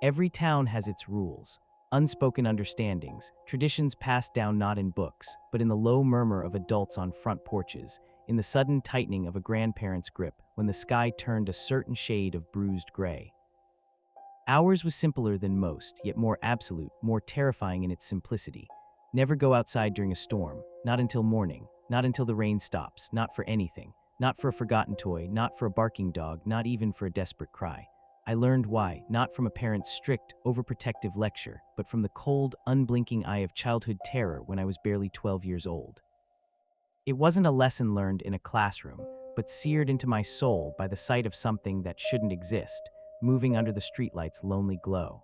Every town has its rules, unspoken understandings, traditions passed down not in books, but in the low murmur of adults on front porches, in the sudden tightening of a grandparent's grip when the sky turned a certain shade of bruised gray. Ours was simpler than most, yet more absolute, more terrifying in its simplicity. Never go outside during a storm, not until morning, not until the rain stops, not for anything, not for a forgotten toy, not for a barking dog, not even for a desperate cry. I learned why, not from a parent's strict, overprotective lecture, but from the cold, unblinking eye of childhood terror when I was barely 12 years old. It wasn't a lesson learned in a classroom, but seared into my soul by the sight of something that shouldn't exist, moving under the streetlight's lonely glow.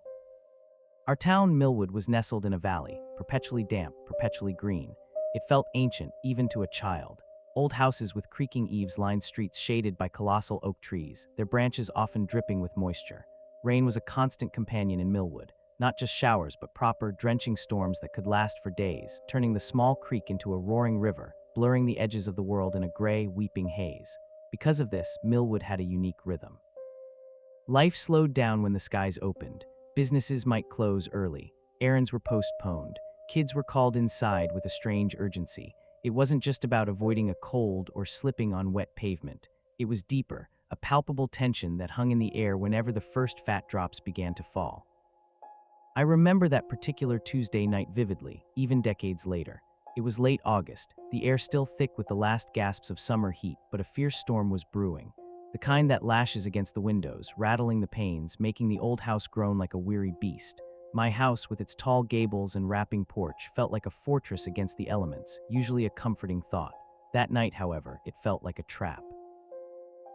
Our town, Millwood, was nestled in a valley, perpetually damp, perpetually green. It felt ancient, even to a child. Old houses with creaking eaves lined streets shaded by colossal oak trees, their branches often dripping with moisture. Rain was a constant companion in Millwood, not just showers but proper, drenching storms that could last for days, turning the small creek into a roaring river, blurring the edges of the world in a gray, weeping haze. Because of this, Millwood had a unique rhythm. Life slowed down when the skies opened. Businesses might close early. Errands were postponed. Kids were called inside with a strange urgency. It wasn't just about avoiding a cold or slipping on wet pavement. It was deeper, a palpable tension that hung in the air whenever the first fat drops began to fall. I remember that particular Tuesday night vividly, even decades later. It was late August, the air still thick with the last gasps of summer heat, but a fierce storm was brewing. The kind that lashes against the windows, rattling the panes, making the old house groan like a weary beast. My house, with its tall gables and wrapping porch, felt like a fortress against the elements, usually a comforting thought. That night, however, it felt like a trap.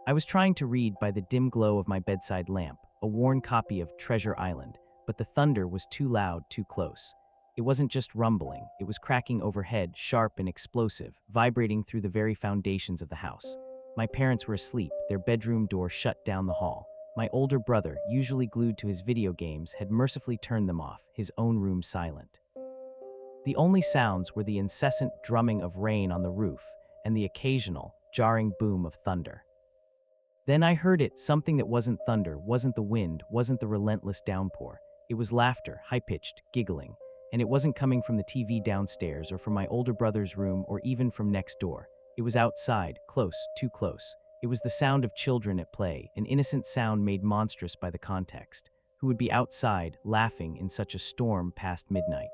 I was trying to read by the dim glow of my bedside lamp, a worn copy of Treasure Island, but the thunder was too loud, too close. It wasn't just rumbling, it was cracking overhead, sharp and explosive, vibrating through the very foundations of the house. My parents were asleep, their bedroom door shut down the hall. My older brother, usually glued to his video games, had mercifully turned them off, his own room silent. The only sounds were the incessant drumming of rain on the roof and the occasional, jarring boom of thunder. Then I heard it, something that wasn't thunder, wasn't the wind, wasn't the relentless downpour. It was laughter, high-pitched, giggling. And it wasn't coming from the TV downstairs or from my older brother's room or even from next door. It was outside, close, too close. It was the sound of children at play, an innocent sound made monstrous by the context. Who would be outside, laughing in such a storm past midnight?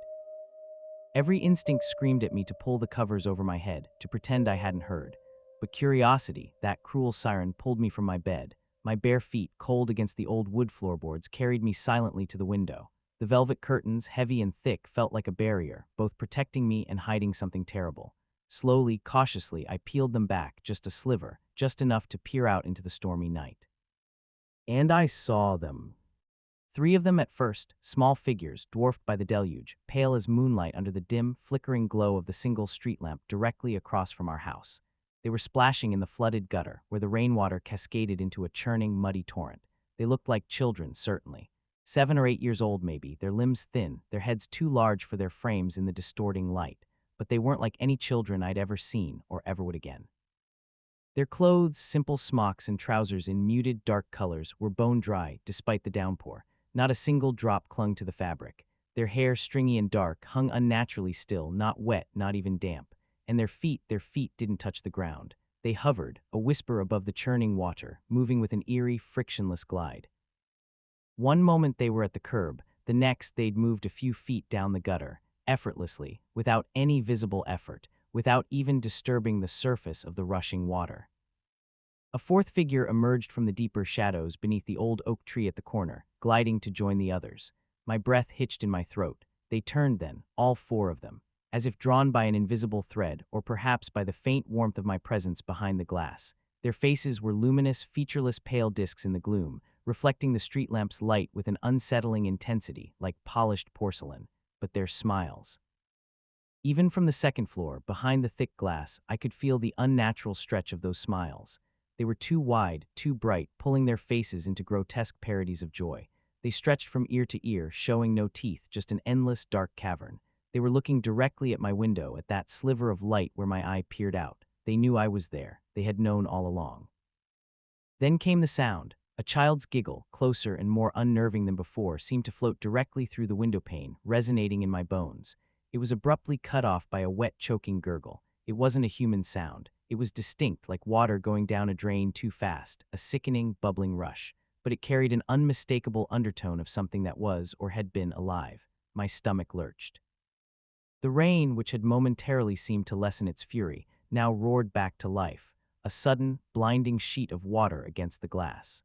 Every instinct screamed at me to pull the covers over my head, to pretend I hadn't heard. But curiosity, that cruel siren, pulled me from my bed. My bare feet, cold against the old wood floorboards, carried me silently to the window. The velvet curtains, heavy and thick, felt like a barrier, both protecting me and hiding something terrible. Slowly, cautiously, I peeled them back, just a sliver, just enough to peer out into the stormy night. And I saw them. 3 of them at first, small figures, dwarfed by the deluge, pale as moonlight under the dim, flickering glow of the single street lamp directly across from our house. They were splashing in the flooded gutter, where the rainwater cascaded into a churning, muddy torrent. They looked like children, certainly. 7 or 8 years old, maybe, their limbs thin, their heads too large for their frames in the distorting light. But they weren't like any children I'd ever seen or ever would again. Their clothes, simple smocks and trousers in muted, dark colors, were bone-dry despite the downpour. Not a single drop clung to the fabric. Their hair, stringy and dark, hung unnaturally still, not wet, not even damp. And their feet didn't touch the ground. They hovered, a whisper above the churning water, moving with an eerie, frictionless glide. One moment they were at the curb, the next they'd moved a few feet down the gutter, effortlessly, without any visible effort, without even disturbing the surface of the rushing water. A 4th figure emerged from the deeper shadows beneath the old oak tree at the corner, gliding to join the others. My breath hitched in my throat. They turned then, all 4 of them, as if drawn by an invisible thread, or perhaps by the faint warmth of my presence behind the glass. Their faces were luminous, featureless pale discs in the gloom, reflecting the street lamp's light with an unsettling intensity, like polished porcelain. But their smiles. Even from the 2nd floor, behind the thick glass, I could feel the unnatural stretch of those smiles. They were too wide, too bright, pulling their faces into grotesque parodies of joy. They stretched from ear to ear, showing no teeth, just an endless, dark cavern. They were looking directly at my window, at that sliver of light where my eye peered out. They knew I was there. They had known all along. Then came the sound, A child's giggle, closer and more unnerving than before, seemed to float directly through the windowpane, resonating in my bones. It was abruptly cut off by a wet, choking gurgle. It wasn't a human sound. It was distinct, like water going down a drain too fast, a sickening, bubbling rush. But it carried an unmistakable undertone of something that was, or had been, alive. My stomach lurched. The rain, which had momentarily seemed to lessen its fury, now roared back to life, a sudden, blinding sheet of water against the glass.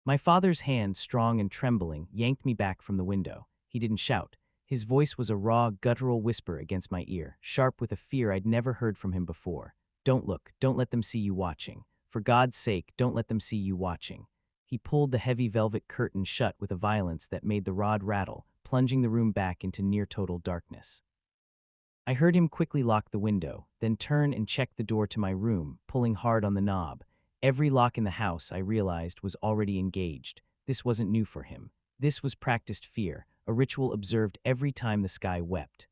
My father's hand, strong and trembling, yanked me back from the window. He didn't shout. His voice was a raw, guttural whisper against my ear, sharp with a fear I'd never heard from him before. Don't look. Don't let them see you watching. For God's sake, don't let them see you watching. He pulled the heavy velvet curtain shut with a violence that made the rod rattle, plunging the room back into near-total darkness. I heard him quickly lock the window, then turn and check the door to my room, pulling hard on the knob. Every lock in the house, I realized, was already engaged. This wasn't new for him. This was practiced fear, a ritual observed every time the sky wept.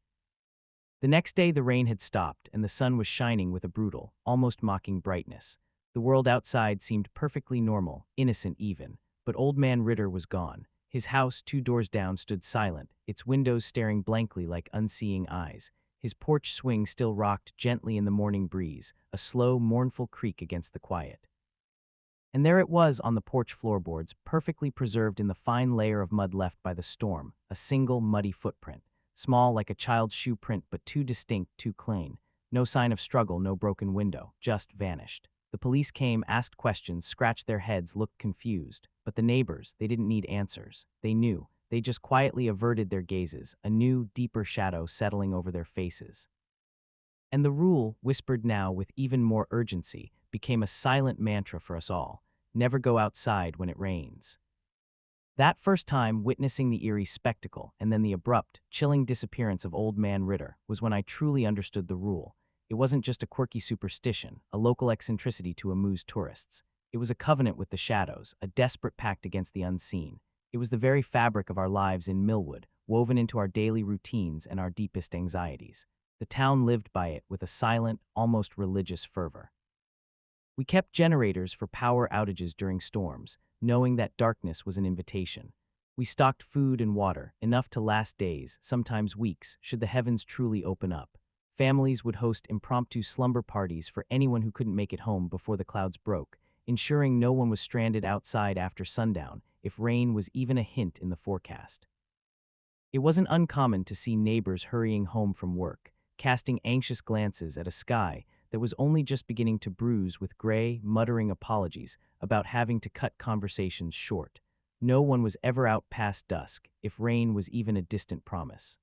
The next day the rain had stopped, and the sun was shining with a brutal, almost mocking brightness. The world outside seemed perfectly normal, innocent even. But Old Man Ritter was gone. His house, 2 doors down, stood silent, its windows staring blankly like unseeing eyes. His porch swing still rocked gently in the morning breeze, a slow, mournful creak against the quiet. And there it was on the porch floorboards, perfectly preserved in the fine layer of mud left by the storm, a single muddy footprint, small like a child's shoe print but too distinct, too clean. No sign of struggle, no broken window, just vanished. The police came, asked questions, scratched their heads, looked confused. But the neighbors, they didn't need answers. They knew. They just quietly averted their gazes, a new, deeper shadow settling over their faces. And the rule, whispered now with even more urgency, became a silent mantra for us all. Never go outside when it rains. That first time, witnessing the eerie spectacle, and then the abrupt, chilling disappearance of Old Man Ritter, was when I truly understood the rule. It wasn't just a quirky superstition, a local eccentricity to amuse tourists. It was a covenant with the shadows, a desperate pact against the unseen. It was the very fabric of our lives in Millwood, woven into our daily routines and our deepest anxieties. The town lived by it with a silent, almost religious fervor. We kept generators for power outages during storms, knowing that darkness was an invitation. We stocked food and water, enough to last days, sometimes weeks, should the heavens truly open up. Families would host impromptu slumber parties for anyone who couldn't make it home before the clouds broke, ensuring no one was stranded outside after sundown if rain was even a hint in the forecast. It wasn't uncommon to see neighbors hurrying home from work, casting anxious glances at a sky that was only just beginning to bruise with gray, muttering apologies about having to cut conversations short. No one was ever out past dusk, if rain was even a distant promise.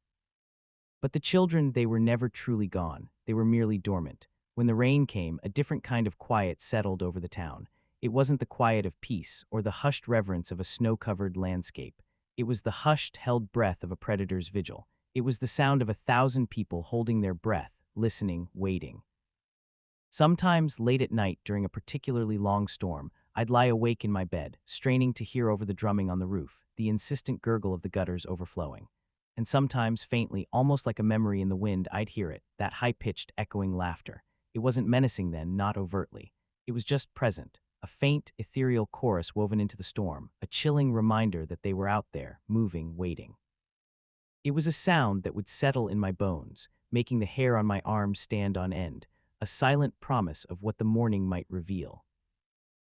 But the children, they were never truly gone. They were merely dormant. When the rain came, a different kind of quiet settled over the town. It wasn't the quiet of peace or the hushed reverence of a snow-covered landscape. It was the hushed, held breath of a predator's vigil. It was the sound of 1,000 people holding their breath, listening, waiting. Sometimes, late at night during a particularly long storm, I'd lie awake in my bed, straining to hear over the drumming on the roof, the insistent gurgle of the gutters overflowing. And sometimes, faintly, almost like a memory in the wind, I'd hear it, that high-pitched, echoing laughter. It wasn't menacing then, not overtly. It was just present, a faint, ethereal chorus woven into the storm, a chilling reminder that they were out there, moving, waiting. It was a sound that would settle in my bones, making the hair on my arms stand on end, a silent promise of what the morning might reveal.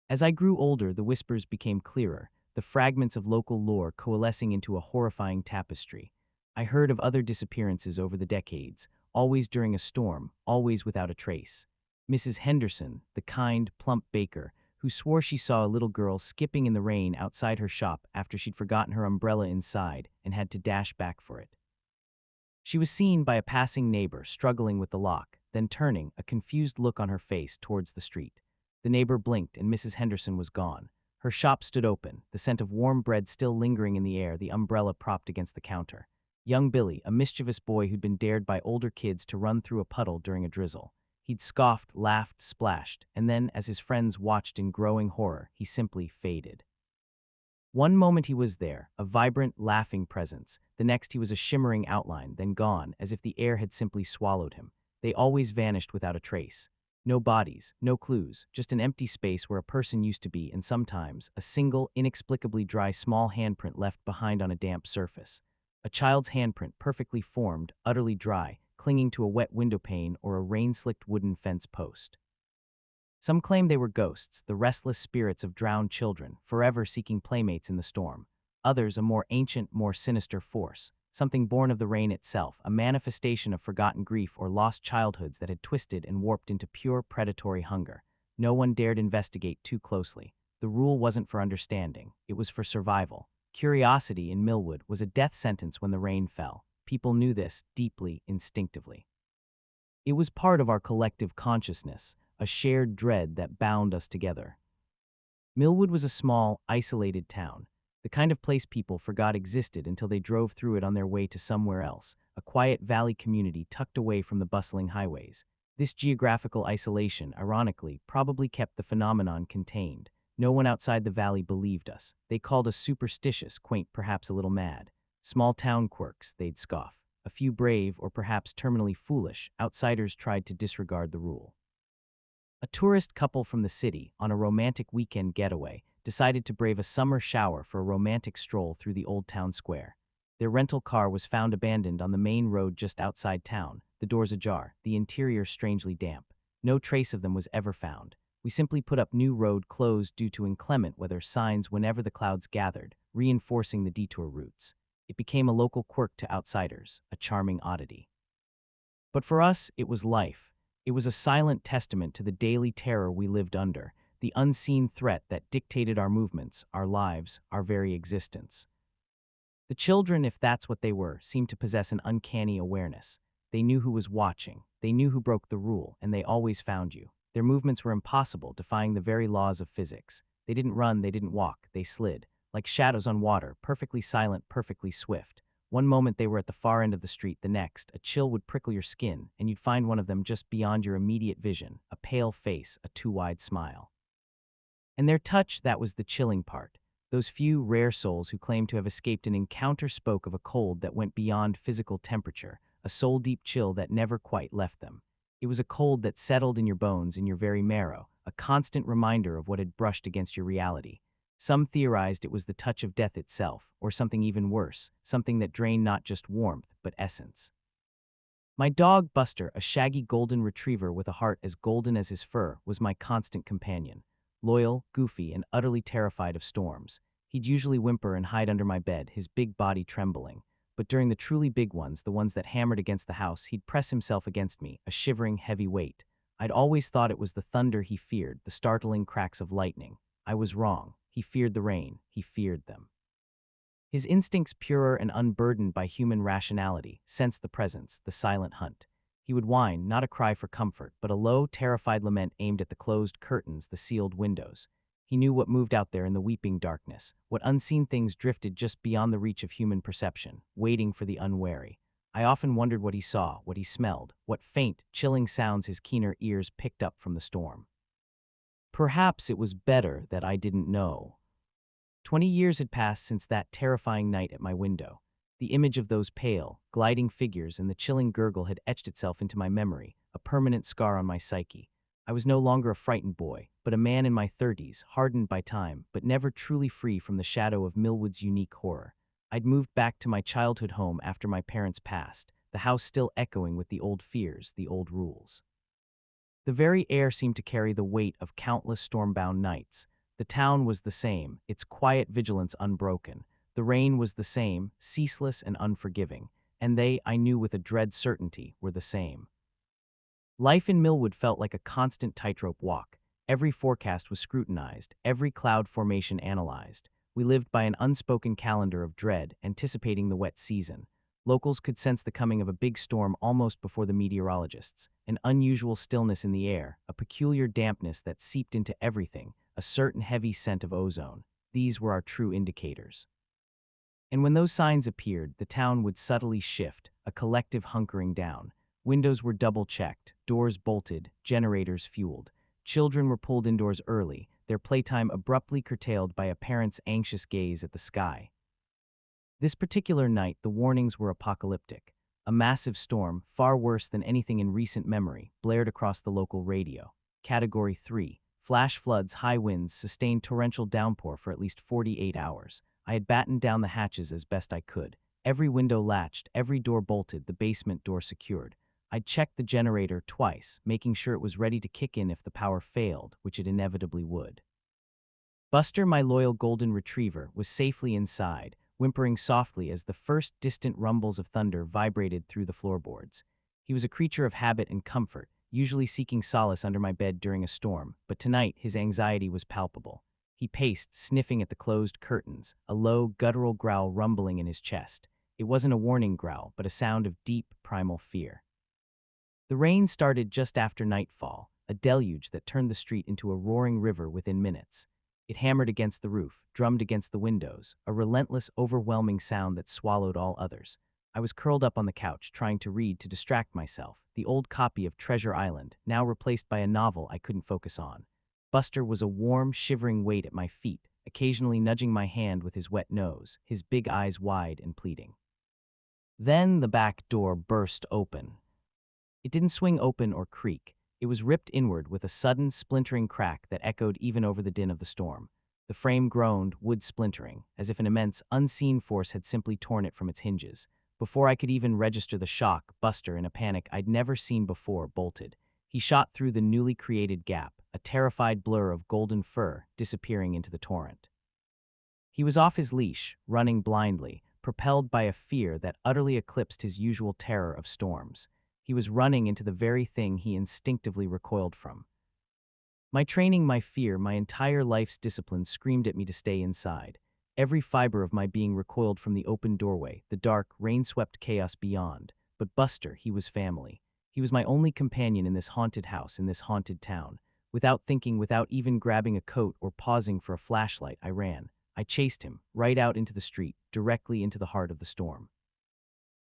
As I grew older, the whispers became clearer, the fragments of local lore coalescing into a horrifying tapestry. I heard of other disappearances over the decades, always during a storm, always without a trace. Mrs. Henderson, the kind, plump baker, who swore she saw a little girl skipping in the rain outside her shop after she'd forgotten her umbrella inside and had to dash back for it. She was seen by a passing neighbor struggling with the lock, then turning, a confused look on her face, towards the street. The neighbor blinked and Mrs. Henderson was gone. Her shop stood open, the scent of warm bread still lingering in the air, the umbrella propped against the counter. Young Billy, a mischievous boy who'd been dared by older kids to run through a puddle during a drizzle. He'd scoffed, laughed, splashed, and then, as his friends watched in growing horror, he simply faded. One moment he was there, a vibrant, laughing presence. The next he was a shimmering outline, then gone, as if the air had simply swallowed him. They always vanished without a trace. No bodies, no clues, just an empty space where a person used to be and sometimes a single, inexplicably dry small handprint left behind on a damp surface. A child's handprint, perfectly formed, utterly dry, clinging to a wet windowpane or a rain-slicked wooden fence post. Some claim they were ghosts, the restless spirits of drowned children, forever seeking playmates in the storm. Others, a more ancient, more sinister force, something born of the rain itself, a manifestation of forgotten grief or lost childhoods that had twisted and warped into pure predatory hunger. No one dared investigate too closely. The rule wasn't for understanding, it was for survival. Curiosity in Millwood was a death sentence when the rain fell. People knew this deeply, instinctively. It was part of our collective consciousness, a shared dread that bound us together. Millwood was a small, isolated town, the kind of place people forgot existed until they drove through it on their way to somewhere else, a quiet valley community tucked away from the bustling highways. This geographical isolation, ironically, probably kept the phenomenon contained. No one outside the valley believed us. They called us superstitious, quaint, perhaps a little mad. Small town quirks, they'd scoff. A few brave, or perhaps terminally foolish, outsiders tried to disregard the rule. A tourist couple from the city, on a romantic weekend getaway, decided to brave a summer shower for a romantic stroll through the old town square. Their rental car was found abandoned on the main road just outside town, the doors ajar, the interior strangely damp. No trace of them was ever found. We simply put up new road closed due to inclement weather signs whenever the clouds gathered, reinforcing the detour routes. It became a local quirk to outsiders, a charming oddity. But for us, it was life. It was a silent testament to the daily terror we lived under, the unseen threat that dictated our movements, our lives, our very existence. The children, if that's what they were, seemed to possess an uncanny awareness. They knew who was watching, they knew who broke the rule, and they always found you. Their movements were impossible, defying the very laws of physics. They didn't run, they didn't walk, they slid, like shadows on water, perfectly silent, perfectly swift. One moment they were at the far end of the street, the next, a chill would prickle your skin, and you'd find one of them just beyond your immediate vision, a pale face, a too-wide smile. And their touch, that was the chilling part. Those few, rare souls who claimed to have escaped an encounter spoke of a cold that went beyond physical temperature, a soul-deep chill that never quite left them. It was a cold that settled in your bones, in your very marrow, a constant reminder of what had brushed against your reality. Some theorized it was the touch of death itself, or something even worse, something that drained not just warmth, but essence. My dog, Buster, a shaggy golden retriever with a heart as golden as his fur, was my constant companion. Loyal, goofy, and utterly terrified of storms. He'd usually whimper and hide under my bed, his big body trembling. But during the truly big ones, the ones that hammered against the house, he'd press himself against me, a shivering, heavy weight. I'd always thought it was the thunder he feared, the startling cracks of lightning. I was wrong. He feared the rain. He feared them. His instincts, purer and unburdened by human rationality, sensed the presence, the silent hunt. He would whine, not a cry for comfort, but a low, terrified lament aimed at the closed curtains, the sealed windows. He knew what moved out there in the weeping darkness, what unseen things drifted just beyond the reach of human perception, waiting for the unwary. I often wondered what he saw, what he smelled, what faint, chilling sounds his keener ears picked up from the storm. Perhaps it was better that I didn't know. 20 years had passed since that terrifying night at my window. The image of those pale, gliding figures and the chilling gurgle had etched itself into my memory, a permanent scar on my psyche. I was no longer a frightened boy, but a man in my 30s, hardened by time, but never truly free from the shadow of Millwood's unique horror. I'd moved back to my childhood home after my parents passed, the house still echoing with the old fears, the old rules. The very air seemed to carry the weight of countless storm-bound nights. The town was the same, its quiet vigilance unbroken. The rain was the same, ceaseless and unforgiving. And they, I knew with a dread certainty, were the same. Life in Millwood felt like a constant tightrope walk. Every forecast was scrutinized, every cloud formation analyzed. We lived by an unspoken calendar of dread, anticipating the wet season. Locals could sense the coming of a big storm almost before the meteorologists. An unusual stillness in the air, a peculiar dampness that seeped into everything, a certain heavy scent of ozone. These were our true indicators. And when those signs appeared, the town would subtly shift, a collective hunkering down. Windows were double-checked, doors bolted, generators fueled. Children were pulled indoors early, their playtime abruptly curtailed by a parent's anxious gaze at the sky. This particular night, the warnings were apocalyptic. A massive storm, far worse than anything in recent memory, blared across the local radio. Category 3. Flash floods, high winds, sustained torrential downpour for at least 48 hours. I had battened down the hatches as best I could. Every window latched, every door bolted, the basement door secured. I'd checked the generator twice, making sure it was ready to kick in if the power failed, which it inevitably would. Buster, my loyal golden retriever, was safely inside, whimpering softly as the first distant rumbles of thunder vibrated through the floorboards. He was a creature of habit and comfort, usually seeking solace under my bed during a storm, but tonight his anxiety was palpable. He paced, sniffing at the closed curtains, a low, guttural growl rumbling in his chest. It wasn't a warning growl, but a sound of deep, primal fear. The rain started just after nightfall, a deluge that turned the street into a roaring river within minutes. It hammered against the roof, drummed against the windows, a relentless, overwhelming sound that swallowed all others. I was curled up on the couch, trying to read to distract myself, the old copy of Treasure Island, now replaced by a novel I couldn't focus on. Buster was a warm, shivering weight at my feet, occasionally nudging my hand with his wet nose, his big eyes wide and pleading. Then the back door burst open. It didn't swing open or creak. It was ripped inward with a sudden, splintering crack that echoed even over the din of the storm. The frame groaned, wood splintering, as if an immense, unseen force had simply torn it from its hinges. Before I could even register the shock, Buster, in a panic I'd never seen before, bolted. He shot through the newly created gap, a terrified blur of golden fur, disappearing into the torrent. He was off his leash, running blindly, propelled by a fear that utterly eclipsed his usual terror of storms. He was running into the very thing he instinctively recoiled from. My training, my fear, my entire life's discipline screamed at me to stay inside. Every fiber of my being recoiled from the open doorway, the dark, rain-swept chaos beyond. But Buster, he was family. He was my only companion in this haunted house, in this haunted town. Without thinking, without even grabbing a coat or pausing for a flashlight, I ran. I chased him, right out into the street, directly into the heart of the storm.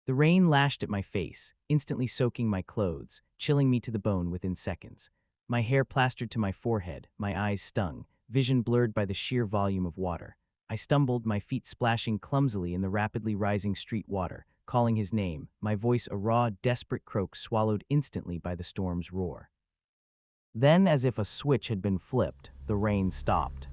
The rain lashed at my face, instantly soaking my clothes, chilling me to the bone within seconds. My hair plastered to my forehead, my eyes stung, vision blurred by the sheer volume of water. I stumbled, my feet splashing clumsily in the rapidly rising street water, calling his name, my voice a raw, desperate croak swallowed instantly by the storm's roar. Then, as if a switch had been flipped, the rain stopped.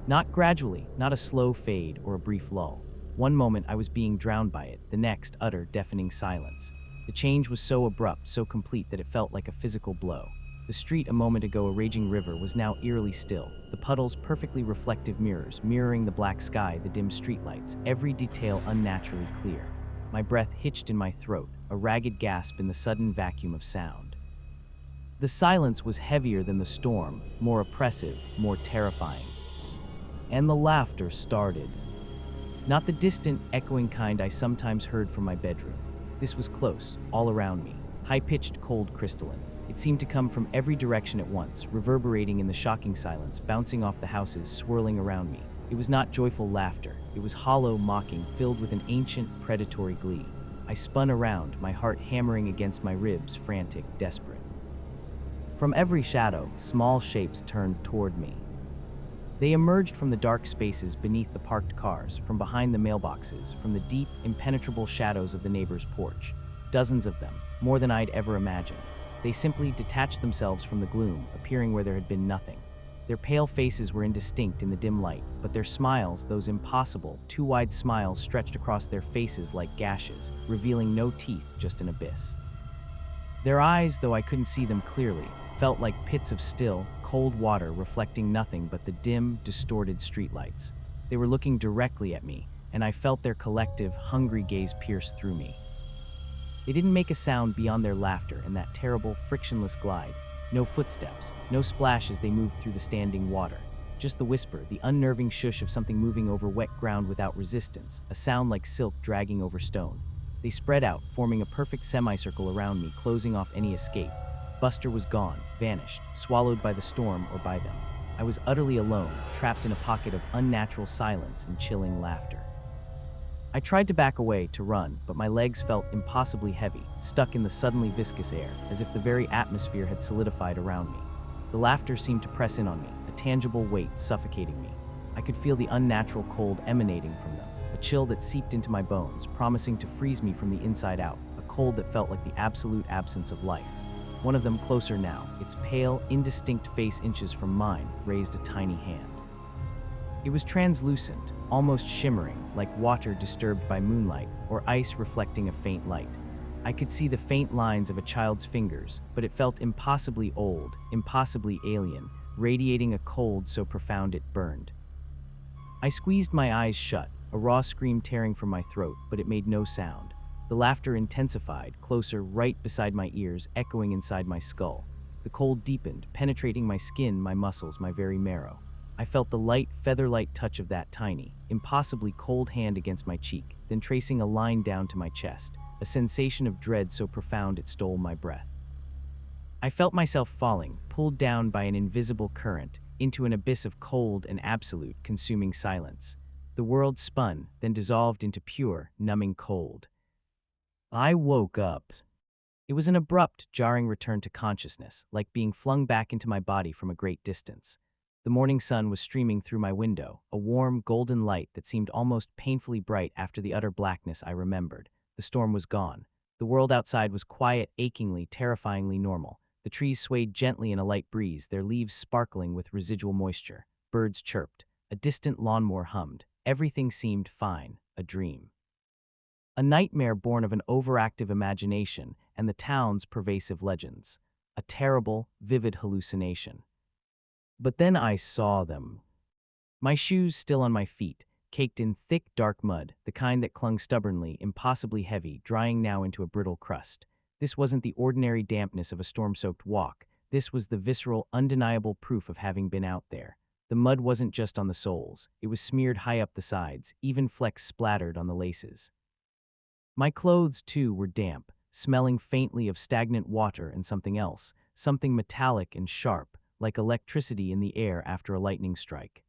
Not gradually, not a slow fade or a brief lull. One moment I was being drowned by it, the next utter, deafening silence. The change was so abrupt, so complete that it felt like a physical blow. The street a moment ago a raging river was now eerily still, the puddles perfectly reflective mirrors, mirroring the black sky, the dim streetlights, every detail unnaturally clear. My breath hitched in my throat, a ragged gasp in the sudden vacuum of sound. The silence was heavier than the storm, more oppressive, more terrifying. And the laughter started. Not the distant, echoing kind I sometimes heard from my bedroom. This was close, all around me, high-pitched, cold, crystalline. It seemed to come from every direction at once, reverberating in the shocking silence, bouncing off the houses, swirling around me. It was not joyful laughter. It was hollow, mocking, filled with an ancient, predatory glee. I spun around, my heart hammering against my ribs, frantic, desperate. From every shadow, small shapes turned toward me. They emerged from the dark spaces beneath the parked cars, from behind the mailboxes, from the deep, impenetrable shadows of the neighbor's porch. Dozens of them, more than I'd ever imagined. They simply detached themselves from the gloom, appearing where there had been nothing. Their pale faces were indistinct in the dim light, but their smiles, those impossible, too wide smiles stretched across their faces like gashes, revealing no teeth, just an abyss. Their eyes, though I couldn't see them clearly, felt like pits of still, cold water reflecting nothing but the dim, distorted streetlights. They were looking directly at me, and I felt their collective, hungry gaze pierce through me. They didn't make a sound beyond their laughter and that terrible, frictionless glide. No footsteps, no splash as they moved through the standing water. Just the whisper, the unnerving shush of something moving over wet ground without resistance, a sound like silk dragging over stone. They spread out, forming a perfect semicircle around me, closing off any escape. Buster was gone, vanished, swallowed by the storm or by them. I was utterly alone, trapped in a pocket of unnatural silence and chilling laughter. I tried to back away, to run, but my legs felt impossibly heavy, stuck in the suddenly viscous air, as if the very atmosphere had solidified around me. The laughter seemed to press in on me, a tangible weight suffocating me. I could feel the unnatural cold emanating from them, a chill that seeped into my bones, promising to freeze me from the inside out, a cold that felt like the absolute absence of life. One of them closer now, its pale, indistinct face inches from mine, raised a tiny hand. It was translucent, almost shimmering, like water disturbed by moonlight or ice reflecting a faint light. I could see the faint lines of a child's fingers, but it felt impossibly old, impossibly alien, radiating a cold so profound it burned. I squeezed my eyes shut, a raw scream tearing from my throat, but it made no sound. The laughter intensified, closer, right beside my ears, echoing inside my skull. The cold deepened, penetrating my skin, my muscles, my very marrow. I felt the light, feather-light touch of that tiny, impossibly cold hand against my cheek, then tracing a line down to my chest, a sensation of dread so profound it stole my breath. I felt myself falling, pulled down by an invisible current, into an abyss of cold and absolute, consuming silence. The world spun, then dissolved into pure, numbing cold. I woke up. It was an abrupt, jarring return to consciousness, like being flung back into my body from a great distance. The morning sun was streaming through my window, a warm, golden light that seemed almost painfully bright after the utter blackness I remembered. The storm was gone. The world outside was quiet, achingly, terrifyingly normal. The trees swayed gently in a light breeze, their leaves sparkling with residual moisture. Birds chirped. A distant lawnmower hummed. Everything seemed fine, a dream. A nightmare born of an overactive imagination and the town's pervasive legends. A terrible, vivid hallucination. But then I saw them. My shoes still on my feet, caked in thick, dark mud, the kind that clung stubbornly, impossibly heavy, drying now into a brittle crust. This wasn't the ordinary dampness of a storm-soaked walk. This was the visceral, undeniable proof of having been out there. The mud wasn't just on the soles. It was smeared high up the sides, even flecks splattered on the laces. My clothes, too, were damp, smelling faintly of stagnant water and something else, something metallic and sharp, like electricity in the air after a lightning strike.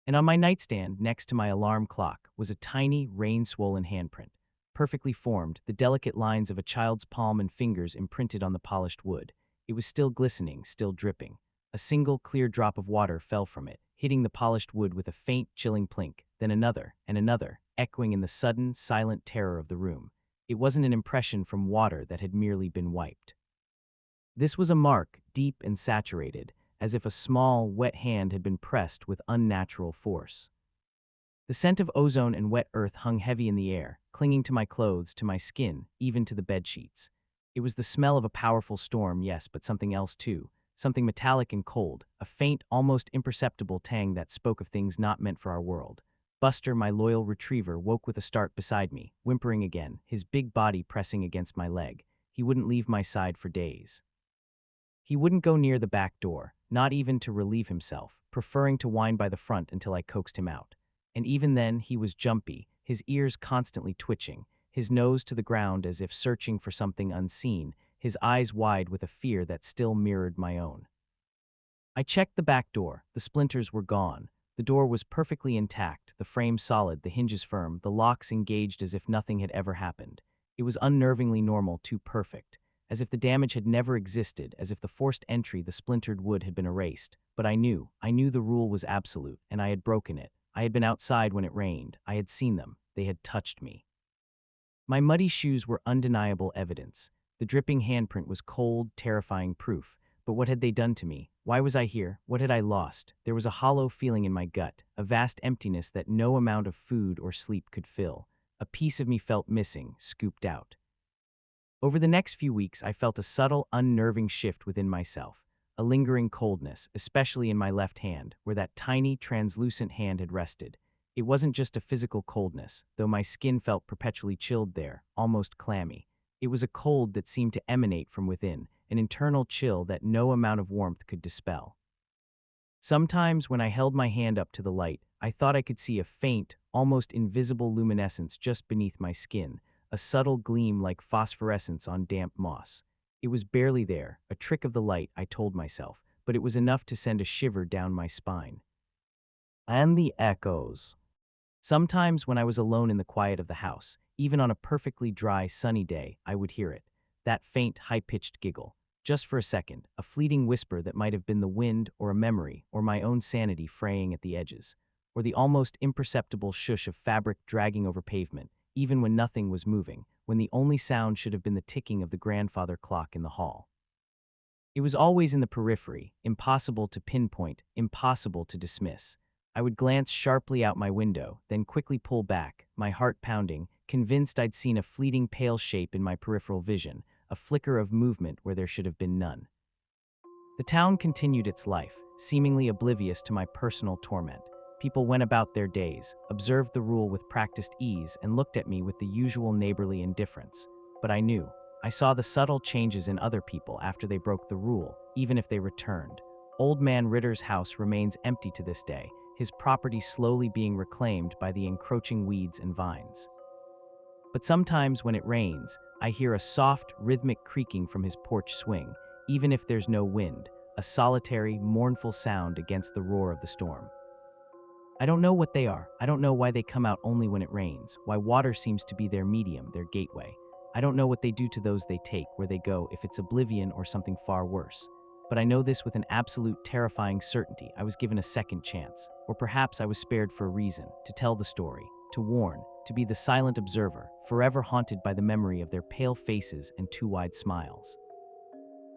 And on my nightstand, next to my alarm clock, was a tiny, rain-swollen handprint. Perfectly formed, the delicate lines of a child's palm and fingers imprinted on the polished wood. It was still glistening, still dripping. A single, clear drop of water fell from it, hitting the polished wood with a faint, chilling plink, then another, and another, echoing in the sudden, silent terror of the room. It wasn't an impression from water that had merely been wiped. This was a mark, deep and saturated, as if a small, wet hand had been pressed with unnatural force. The scent of ozone and wet earth hung heavy in the air, clinging to my clothes, to my skin, even to the bedsheets. It was the smell of a powerful storm, yes, but something else too, something metallic and cold, a faint, almost imperceptible tang that spoke of things not meant for our world. Buster, my loyal retriever, woke with a start beside me, whimpering again, his big body pressing against my leg. He wouldn't leave my side for days. He wouldn't go near the back door, not even to relieve himself, preferring to whine by the front until I coaxed him out. And even then, he was jumpy, his ears constantly twitching, his nose to the ground as if searching for something unseen, his eyes wide with a fear that still mirrored my own. I checked the back door. The splinters were gone. The door was perfectly intact, the frame solid, the hinges firm, the locks engaged as if nothing had ever happened. It was unnervingly normal, too perfect. As if the damage had never existed, as if the forced entry, the splintered wood, had been erased. But I knew the rule was absolute, and I had broken it. I had been outside when it rained. I had seen them. They had touched me. My muddy shoes were undeniable evidence. The dripping handprint was cold, terrifying proof. But what had they done to me? Why was I here? What had I lost? There was a hollow feeling in my gut, a vast emptiness that no amount of food or sleep could fill. A piece of me felt missing, scooped out. Over the next few weeks, I felt a subtle, unnerving shift within myself, a lingering coldness, especially in my left hand, where that tiny, translucent hand had rested. It wasn't just a physical coldness, though my skin felt perpetually chilled there, almost clammy. It was a cold that seemed to emanate from within, an internal chill that no amount of warmth could dispel. Sometimes, when I held my hand up to the light, I thought I could see a faint, almost invisible luminescence just beneath my skin, a subtle gleam like phosphorescence on damp moss. It was barely there, a trick of the light, I told myself, but it was enough to send a shiver down my spine. And the echoes. Sometimes when I was alone in the quiet of the house, even on a perfectly dry, sunny day, I would hear it. That faint, high-pitched giggle. Just for a second, a fleeting whisper that might have been the wind or a memory or my own sanity fraying at the edges. Or the almost imperceptible shush of fabric dragging over pavement, even when nothing was moving, when the only sound should have been the ticking of the grandfather clock in the hall. It was always in the periphery, impossible to pinpoint, impossible to dismiss. I would glance sharply out my window, then quickly pull back, my heart pounding, convinced I'd seen a fleeting pale shape in my peripheral vision, a flicker of movement where there should have been none. The town continued its life, seemingly oblivious to my personal torment. People went about their days, observed the rule with practiced ease, and looked at me with the usual neighborly indifference. But I knew. I saw the subtle changes in other people after they broke the rule, even if they returned. Old Man Ritter's house remains empty to this day, his property slowly being reclaimed by the encroaching weeds and vines. But sometimes when it rains, I hear a soft, rhythmic creaking from his porch swing, even if there's no wind, a solitary, mournful sound against the roar of the storm. I don't know what they are. I don't know why they come out only when it rains, why water seems to be their medium, their gateway. I don't know what they do to those they take, where they go, if it's oblivion or something far worse. But I know this with an absolute terrifying certainty. I was given a second chance. Or perhaps I was spared for a reason, to tell the story, to warn, to be the silent observer, forever haunted by the memory of their pale faces and too wide smiles.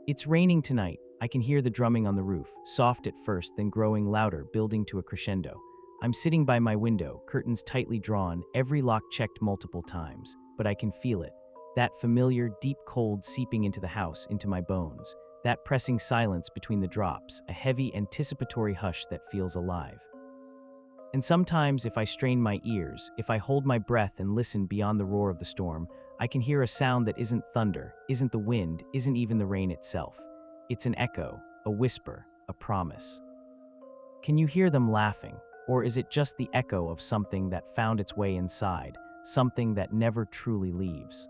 It's raining tonight. I can hear the drumming on the roof, soft at first, then growing louder, building to a crescendo. I'm sitting by my window, curtains tightly drawn, every lock checked multiple times, but I can feel it. That familiar, deep cold seeping into the house, into my bones. That pressing silence between the drops, a heavy, anticipatory hush that feels alive. And sometimes, if I strain my ears, if I hold my breath and listen beyond the roar of the storm, I can hear a sound that isn't thunder, isn't the wind, isn't even the rain itself. It's an echo, a whisper, a promise. Can you hear them laughing? Or is it just the echo of something that found its way inside, something that never truly leaves?